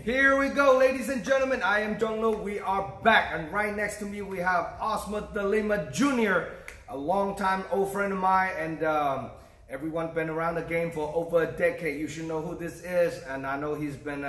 Here we go, ladies and gentlemen. I am Zhong. We are back, and right next to me we have Osmar Delima Jr., a longtime old friend of mine, and everyone's been around the game for over a decade. You should know who this is, and I know he's been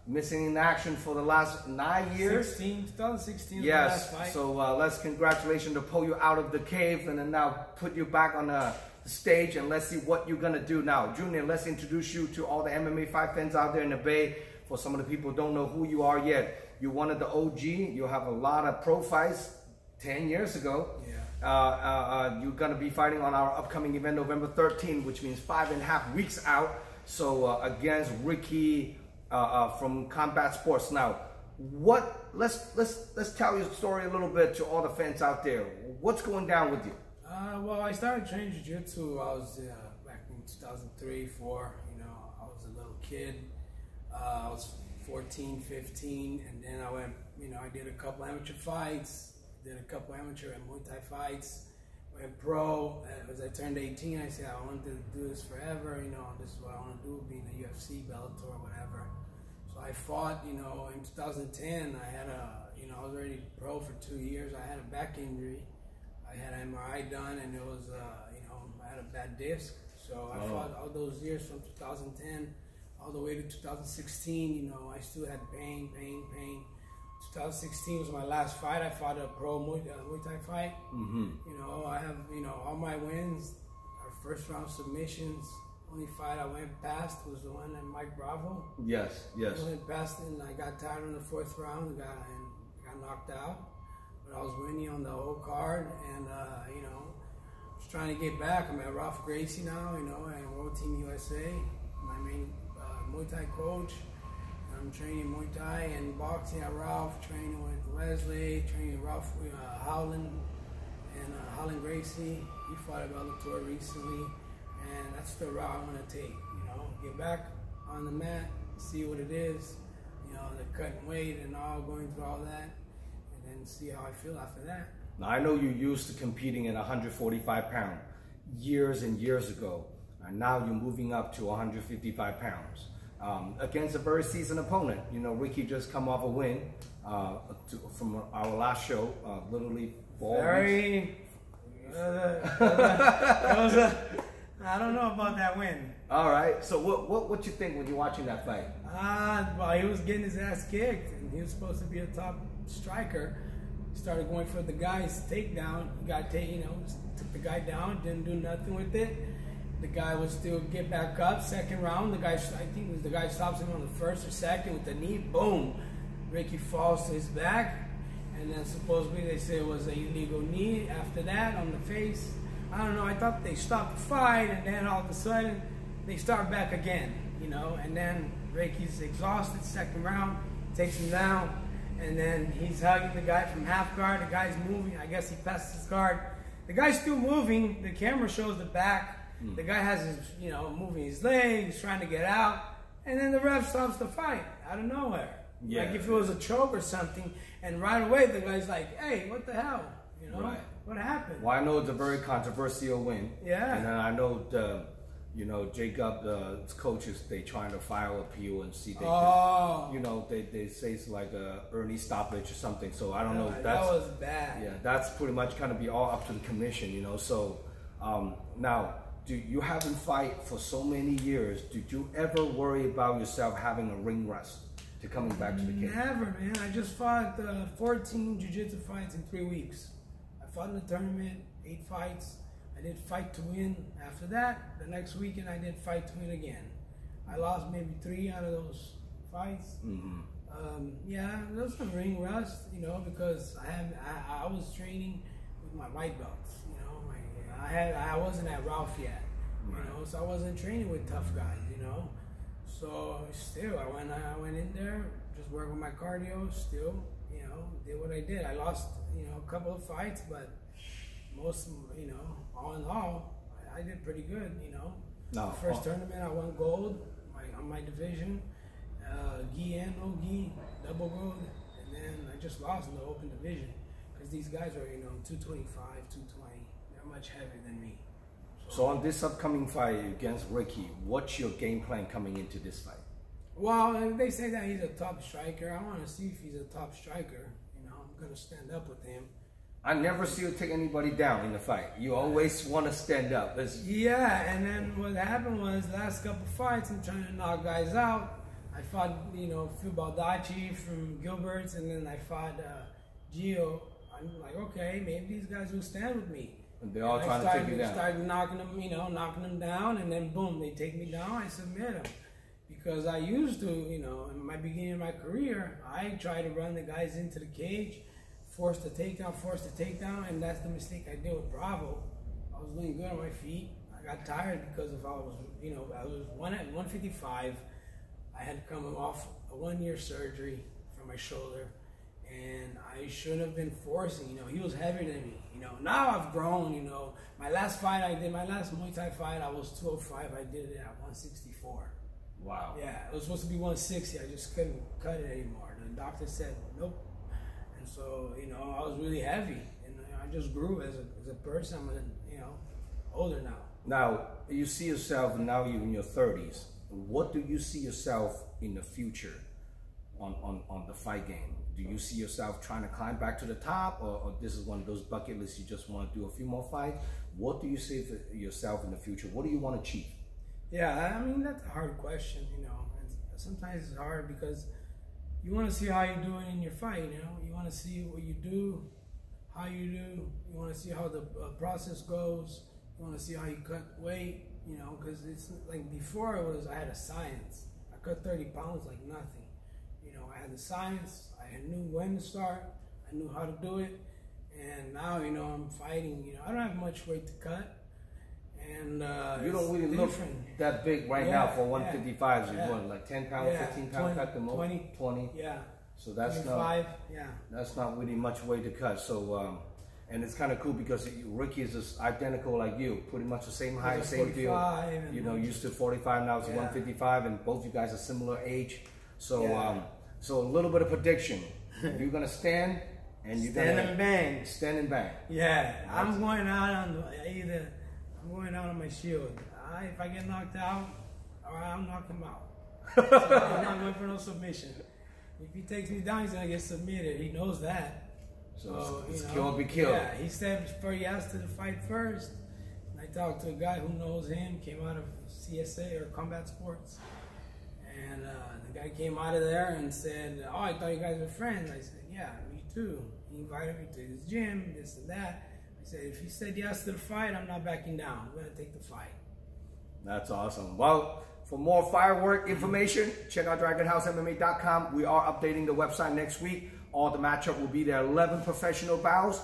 missing in action for the last 9 years. 2016 yes, was the last fight. so let's congratulations to pull you out of the cave and then now put you back on the stage, and let's see what you're gonna do now. Junior, let's introduce you to all the MMA fight fans out there in the Bay. For some of the people who don't know who you are yet, you're one of the OG. You have a lot of pro fights 10 years ago. Yeah. You're gonna be fighting on our upcoming event November 13th, which means 5.5 weeks out. So against Ricky from Combat Sports. Now, let's tell your story a little bit to all the fans out there. What's going down with you? Well, I started training jiu-jitsu. I was back in 2003, 4. You know, I was a little kid. I was 14, 15, and then I went. You know, I did a couple amateur fights. Did a couple amateur and Muay Thai fights. Went pro. As I turned 18, I said I wanted to do this forever. You know, this is what I want to do, be in the UFC, Bellator, whatever. So I fought. You know, in 2010, I had I was already pro for 2 years. I had a back injury. I had an MRI done, and it was, I had a bad disc. So I fought all those years from 2010 all the way to 2016. You know, I still had pain. 2016 was my last fight. I fought a pro Muay Thai fight. You know, I have, all my wins are first round submissions. Only fight I went past was the one at Mike Bravo. Yes. I went past it, and I got tired in the 4th round and got knocked out. But I was winning on the whole card, and just trying to get back. I'm at Ralph Gracie now, and World Team USA, my main Muay Thai coach. I'm training Muay Thai and boxing at Ralph, training with Wesley, training Ralph Howland and Howland Gracie. He fought at Bellator recently, and that's the route I want to take. Get back on the mat, see what it is. The cutting weight and all, going through all that. And see how I feel after that. Now, I know you're used to competing at 145 pounds years and years ago, and now you're moving up to 155 pounds against a very seasoned opponent. Ricky just come off a win from our last show, literally 4 weeks. I don't know about that win. All right. So what you think when you're watching that fight? Well, he was getting his ass kicked, and he was supposed to be a top striker. Started going for the guy's takedown. Took the guy down, didn't do nothing with it. The guy would still get back up. 2nd round, the guy stops him on the 1st or 2nd with the knee. Boom! Ricky falls to his back, and then supposedly they say it was an illegal knee. After that, on the face, I don't know. I thought they stopped the fight, and then all of a sudden they start back again. And then Ricky's exhausted. 2nd round, takes him down. And then he's hugging the guy from half guard. The guy's moving. I guess he passed his guard. The guy's still moving. The camera shows the back. The guy has his, moving his legs, trying to get out. And then the ref stops the fight out of nowhere. Yeah. Like if it was a choke or something. And right away the guy's like, hey, what the hell? Right. What happened? Well, I know it's a very controversial win. Yeah. And I know Jacob's coaches, they trying to file appeal and see they say it's like a early stoppage or something. So I don't know. That was bad. Yeah, that's pretty much going to be all up to the commission. So now, you haven't fight for so many years. Did you ever worry about yourself having a ring rust to coming back to the cage? Never, man. I just fought 14 jiu-jitsu fights in 3 weeks. I fought in the tournament, 8 fights. I did fight to win. After that, the next weekend I did fight to win again. I lost maybe 3 out of those fights. Yeah, there was some ring rust, because I was training with my white belts. I wasn't at Ralph yet, so I wasn't training with tough guys, So still, I went in there, just worked with my cardio. Still, did what I did. I lost, a couple of fights, but most, all in all, I did pretty good, No. First tournament, I won gold on my division, gi and no gi, double gold, and then I just lost in the open division because these guys are, 225, 220. They're much heavier than me. So on this upcoming fight against Ricky, what's your game plan coming into this fight? Well, they say that he's a top striker. I want to see if he's a top striker. You know, I'm gonna stand up with him. I never see you take anybody down in the fight. You always want to stand up. Yeah, and then what happened was the last couple fights, I'm trying to knock guys out. I fought, you know, Phil Baldacci from Gilbert's, and then I fought Gio. I'm like, okay, maybe these guys will stand with me. And they're all trying to take you down. I started knocking them, you know, knocking them down, and then boom, they take me down. I submit them. Because I used to, you know, in my beginning of my career, I tried to run the guys into the cage, force the takedown, and that's the mistake I did with Bravo. I was doing good on my feet. I got tired because I was 155. I had come off a 1-year surgery for my shoulder, and I shouldn't have been forcing. You know, he was heavier than me. You know, now I've grown. You know, my last fight I did, my last Muay Thai fight, I was 205. I did it at 164. Wow. Yeah, it was supposed to be 160. I just couldn't cut it anymore. The doctor said nope. And so, you know, I was really heavy, and I just grew as a person. I'm, you know, older now. Now, you see yourself, now you're in your 30s. What do you see yourself in the future on the fight game? Do you see yourself trying to climb back to the top, or this is one of those bucket lists you just want to do a few more fights? What do you see for yourself in the future? What do you want to achieve? Yeah, I mean, that's a hard question, you know. And sometimes it's hard because you want to see how you're doing in your fight, you know. You want to see what you do, how you do. You want to see how the process goes. You want to see how you cut weight, you know, because it's like before I had a science. I cut 30 pounds like nothing. You know, I had the science. I knew when to start. I knew how to do it. And now, you know, I'm fighting. You know, I don't have much weight to cut. And you don't really look that big right now for 155s. You want like 10 pounds, 15 pounds cut the most? 20. Yeah. So that's 25, that's not really much weight to cut. So and it's kind of cool because Ricky is just identical like you, pretty much the same height, same deal. You know, used to 45, now it's 155, and both you guys are similar age. So so a little bit of prediction. You're gonna stand and you're stand and bang. Stand and bang. Yeah, I'm going out on I'm going out on my shield. If I get knocked out, I'll knock him out. So I'm not going for no submission. If he takes me down, he's gonna get submitted. He knows that. So it's kill or be killed. Yeah, he said he asked to the fight first. And I talked to a guy who knows him, came out of CSA or Combat Sports. And the guy came out of there and said, oh, I thought you guys were friends. I said, yeah, me too. He invited me to his gym, this and that. I said, if he said yes to the fight, I'm not backing down. I'm going to take the fight. That's awesome. Well, for more firework information, check out DragonHouseMMA.com. We are updating the website next week. All the matchup will be there. 11 professional bouts,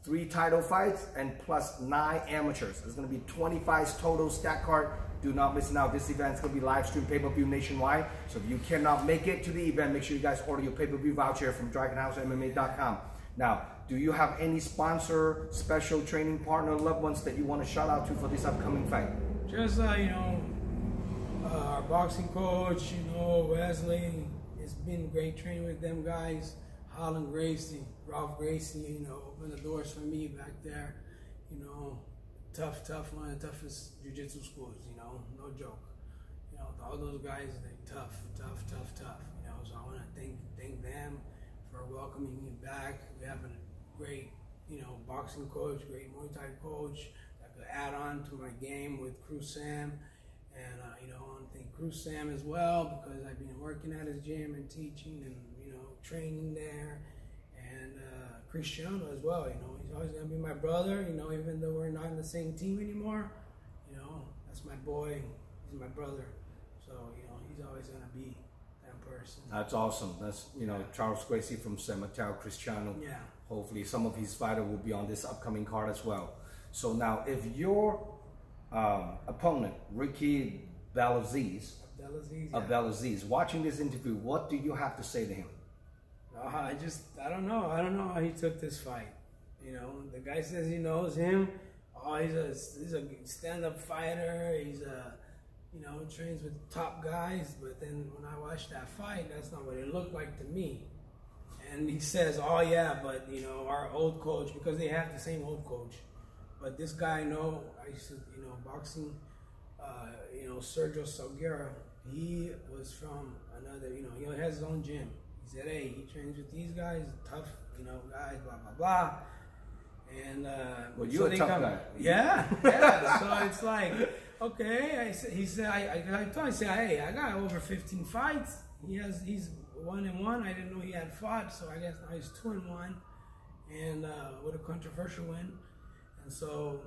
3 title fights, and plus 9 amateurs. There's going to be 20 fights total stack card. Do not miss out. This event is going to be live stream pay-per-view nationwide. So if you cannot make it to the event, make sure you guys order your pay-per-view voucher from DragonHouseMMA.com. Now, do you have any sponsor, special training partner, loved ones that you want to shout out to for this upcoming fight? Just, you know, our boxing coach, you know, Wesley. It's been great training with them guys. Holland Gracie, Ralph Gracie, you know, opened the doors for me back there. You know, tough, one of the toughest jiu-jitsu schools, you know, no joke. You know, all those guys, they're tough. You know, so I want to thank them for welcoming me back. We have a great, you know, boxing coach, great Muay Thai coach that could add on to my game with Crew Sam. And, you know, I want to thank Crew Sam as well because I've been working at his gym and teaching and, you know, training there. And Cristiano as well, you know, he's always going to be my brother, you know, even though we're not in the same team anymore. You know, that's my boy. He's my brother. So, you know, he's always going to be that person. That's awesome. That's, you know, Charles Gracie from San Mateo, Cristiano. Yeah. Hopefully some of his fighters will be on this upcoming card as well. So now, if your opponent, Ricky Abdelaziz, watching this interview, what do you have to say to him? I don't know. I don't know how he took this fight. You know, the guy says he knows him. Oh, he's a stand-up fighter. He's a, you know, trains with top guys. But then when I watched that fight, that's not what it looked like to me. And he says, oh yeah, but you know, our old coach, because they have the same old coach. But this guy I know, I used to, you know, boxing, you know, Sergio Salguera, He was from another, he has his own gym. He said, hey, he trains with these guys, tough, guys, blah, blah, blah. And well, you're a tough guy. Yeah. So it's like, okay. He said, I told him, hey, I got over 15 fights. He's 1-1. I didn't know he had fought, so I guess now he's 2-1, and with a controversial win. And so,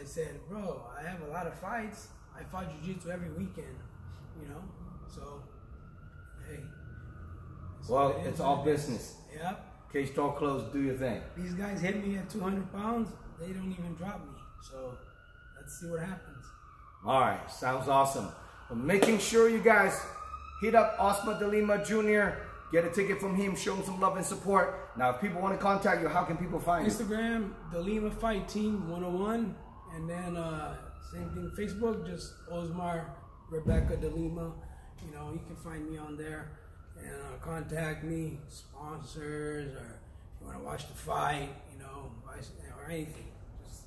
I said, bro, I have a lot of fights. I fought jiu-jitsu every weekend, So, hey. Well, it's all business. Yep. Cage door closed, do your thing. These guys hit me at 200 pounds. They don't even drop me. So, let's see what happens. All right, sounds awesome. But making sure you guys hit up Osmar Delima Jr., get a ticket from him, show him some love and support. Now, if people want to contact you, how can people find you? Instagram, Delima Fight Team 101. And then, same thing, Facebook, just Osmar Rebecca Delima. You can find me on there. And contact me, sponsors, or if you want to watch the fight, or anything, just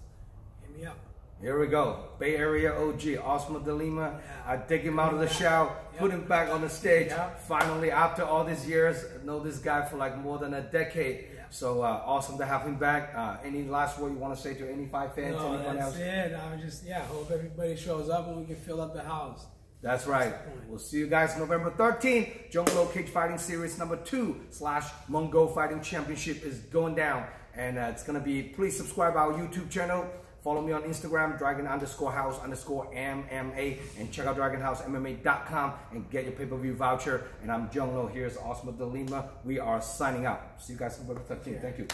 hit me up. Here we go. Bay Area OG, Osmar Delima. Yeah. I dig him out of the shower, put him back on the stage. Finally, after all these years, I know this guy for like more than a decade. So awesome to have him back. Any last word you want to say to any fight fans? No, anyone that's else? it. I just, hope everybody shows up and we can fill up the house. That's right. We'll see you guys November 13th. Zhong Cage Fighting Series number 2/Mongo Fighting Championship is going down. And it's going to be, please subscribe to our YouTube channel. Follow me on Instagram, Dragon_House_MMA. And check out DragonHouseMMA.com and get your pay-per-view voucher. And I'm Zhong. Here's Osmar Delima. We are signing out. See you guys November 13th. Thank you.